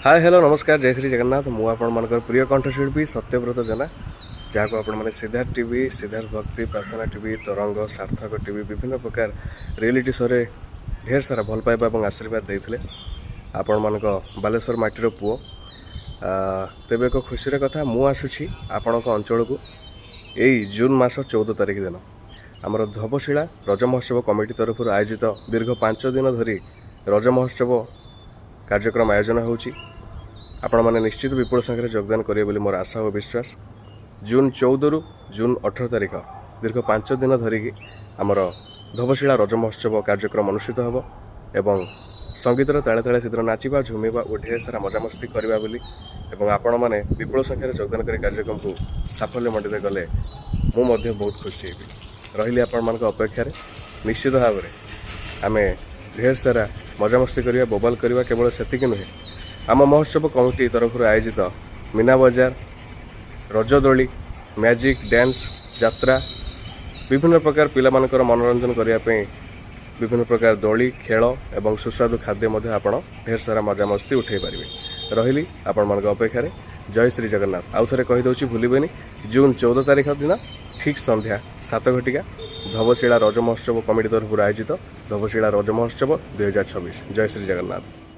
Hi hello नमस्कार जय श्री जगन्नाथ मु आपणकर प्रिय कंठशिल्पी सत्यव्रत जेना जहाँ आपण मैंने सिद्धार्थ टीवी सिद्धार्थ भक्ति प्रार्थना टीवी तरंग सार्थक टीवी विभिन्न प्रकार रियलिटी शो रे ढेर सारा भल पाइबा और आशीर्वाद देते आपण मान बालेश्वर माटीर पुओ तेज एक खुशी कथा मु आसुची आपण अंचल को यही जून मास 14 तारिख दिन आमर धवशिला रज महोत्सव कमिटी तरफ आयोजित दीर्घ 5 दिन धरी रज महोत्सव कार्यक्रम आयोजन होची आपण मैंने निश्चित विपुल संख्या योगदान करेंगे बोली मोर आशा और विश्वास। जून 14 रु जून 18 तारिख दीर्घ 5 दिन धरिकी आमर धवशिला रज महोत्सव कार्यक्रम अनुष्ठित होब एवं संगीतर ताले ताले सीधर नाचिबा झुमिबा और ढेर सारा मजामस्ती करवा बोली एवं आपण मैंने विपुल संख्या योगदान कर कार्यक्रम को साफल्य मंडित गले मुझे बहुत खुशी हेबी रही आपण मान अपेक्षा निश्चित भाव में आम ढेर सारा मजामस्ती करवा बोबाल करवा केवल सेतिक नुहे आम महोत्सव कमिटी तरफ आयोजित मीना बजार रजदोली मैजिक डांस यात्रा विभिन्न प्रकार पिला मानकर मनोरंजन करने विभिन्न प्रकार दोली खेल एवं सुस्वादु खाद्य आपण ढेर सारा मजामस्ती उठे पारे रही आपण मान अपेक्षा जय श्री जगन्नाथ आउ थे कहीदे भूलें जून 14 तारिख दिन ठीक संध्या 7 घटिका धवशिला रज महोत्सव कमिटी तरफ आयोजित धवशिला रज महोत्सव 2026 जय श्री जगन्नाथ।